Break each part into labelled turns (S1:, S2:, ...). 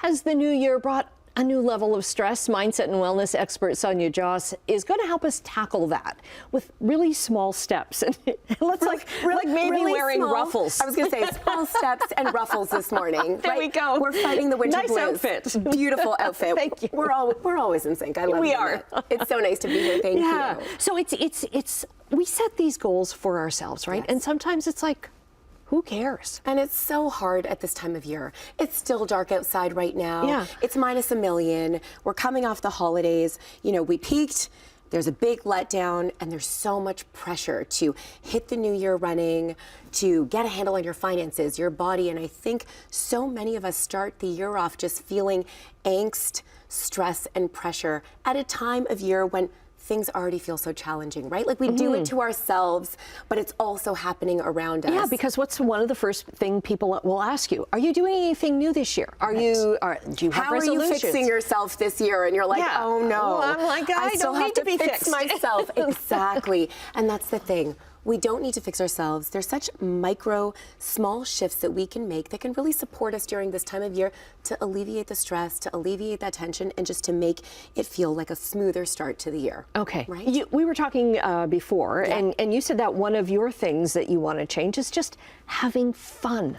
S1: Has the new year brought a new level of stress? Mindset and wellness expert Sonia Jhas is going to help us tackle that with really small steps. And let's like maybe
S2: really
S1: wearing
S2: small,
S1: ruffles.
S2: I was going to say small steps and ruffles this morning.
S1: There we go.
S2: We're fighting the winter
S1: nice
S2: blues.
S1: Outfit.
S2: Beautiful outfit.
S1: Thank you.
S2: We're always in sync. I love
S1: we
S2: doing
S1: are.
S2: that. It's so nice to be here. Thank you.
S1: So it's we set these goals for ourselves, right?
S2: Yes.
S1: And sometimes it's like, who cares?
S2: And it's so hard at this time of year. It's still dark outside right now.
S1: Yeah.
S2: It's minus a million. We're coming off the holidays. You know, we peaked. There's a big letdown, and there's so much pressure to hit the new year running, to get a handle on your finances, your body. And I think so many of us start the year off just feeling angst, stress, and pressure at a time of year when things already feel so challenging, right? Like we do it to ourselves, but it's also happening around us.
S1: Yeah, because what's one of the first thing people will ask you? Are you doing anything new this year? Do you have resolutions?
S2: How are you fixing yourself this year? And you're like, oh no.
S1: Well, I'm like, I
S2: still
S1: don't
S2: have
S1: need to be
S2: fix
S1: fixed.
S2: myself. Exactly. And that's the thing. We don't need to fix ourselves. There's such micro, small shifts that we can make that can really support us during this time of year to alleviate the stress, to alleviate that tension, and just to make it feel like a smoother start to the year.
S1: Okay.
S2: Right?
S1: We were talking before,
S2: Yeah.
S1: and you said that one of your things that you want to change is just having fun.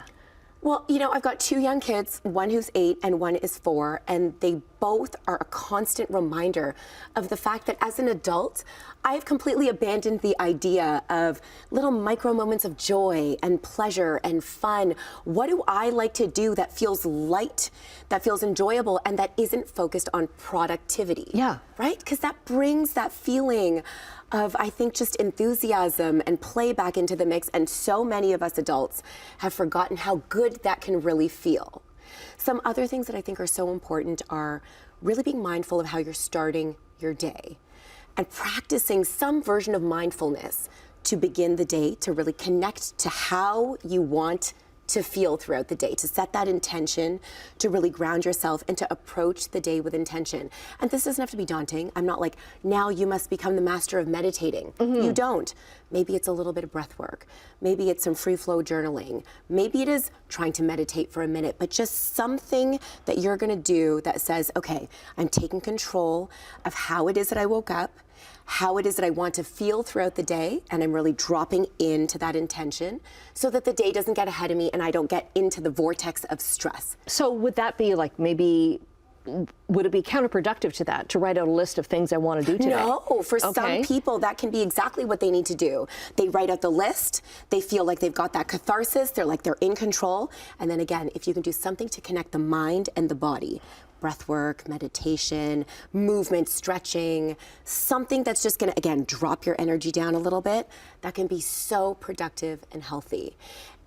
S2: Well, you know, I've got two young kids, one who's 8 and one is 4, and they both are a constant reminder of the fact that as an adult, I have completely abandoned the idea of little micro moments of joy and pleasure and fun. What do I like to do that feels light, that feels enjoyable, and that isn't focused on productivity?
S1: Yeah.
S2: Right? Because that brings that feeling of, I think, just enthusiasm and play back into the mix. And so many of us adults have forgotten how good that can really feel. Some other things that I think are so important are really being mindful of how you're starting your day and practicing some version of mindfulness to begin the day, to really connect to how you want to feel throughout the day, to set that intention, to really ground yourself and to approach the day with intention. And this doesn't have to be daunting. I'm not like, now you must become the master of meditating. You don't. Maybe it's a little bit of breath work. Maybe it's some free flow journaling. Maybe it is trying to meditate for a minute, but just something that you're gonna do that says, okay, I'm taking control of how it is that I woke up, how it is that I want to feel throughout the day, and I'm really dropping into that intention so that the day doesn't get ahead of me and I don't get into the vortex of stress.
S1: So would that be like maybe, would it be counterproductive to that, to write out a list of things I want to do today?
S2: No, for some people, that can be exactly what they need to do. They write out the list, they feel like they've got that catharsis, they're like they're in control. And then again, if you can do something to connect the mind and the body, breath work, meditation, movement, stretching, something that's just gonna, again, drop your energy down a little bit, that can be so productive and healthy.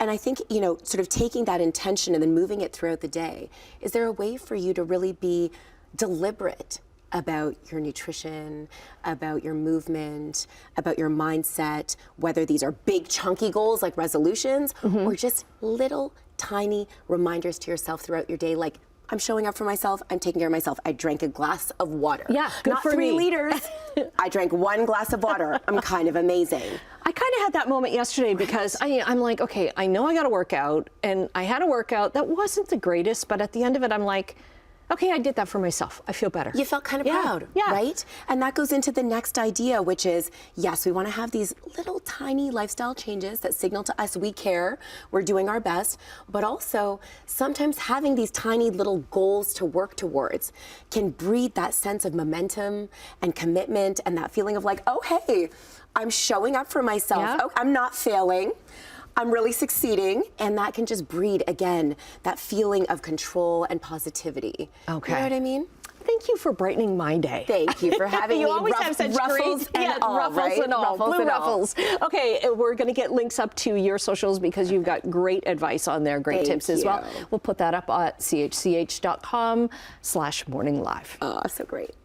S2: And I think, you know, sort of taking that intention and then moving it throughout the day, is there a way for you to really be deliberate about your nutrition, about your movement, about your mindset, whether these are big chunky goals like resolutions or just little tiny reminders to yourself throughout your day, like, I'm showing up for myself, I'm taking care of myself. I drank a glass of water.
S1: Yeah, good
S2: Not
S1: for
S2: 3
S1: me.
S2: liters. I drank 1 glass of water. I'm kind of amazing.
S1: I kind of had that moment yesterday because I'm like, okay, I know I got to work out, and I had a workout that wasn't the greatest, but at the end of it, I'm like, okay, I did that for myself. I feel better.
S2: You felt kind of proud, right? And that goes into the next idea, which is, yes, we want to have these little tiny lifestyle changes that signal to us we care, we're doing our best, but also sometimes having these tiny little goals to work towards can breed that sense of momentum and commitment and that feeling of like, oh, hey, I'm showing up for myself.
S1: Yeah.
S2: Oh, I'm not failing. I'm really succeeding, and that can just breed, again, that feeling of control and positivity.
S1: Okay.
S2: You know what I mean?
S1: Thank you for brightening my day.
S2: Thank you for having
S1: you
S2: me.
S1: always have such
S2: ruffles
S1: great
S2: and all,
S1: ruffles
S2: right?
S1: and all,
S2: Ruffles
S1: blue
S2: and all.
S1: ruffles. Okay, we're going to get links up to your socials because you've got great advice on there, great tips as well. We'll put that up at chch.com/morninglive.
S2: Oh, so great.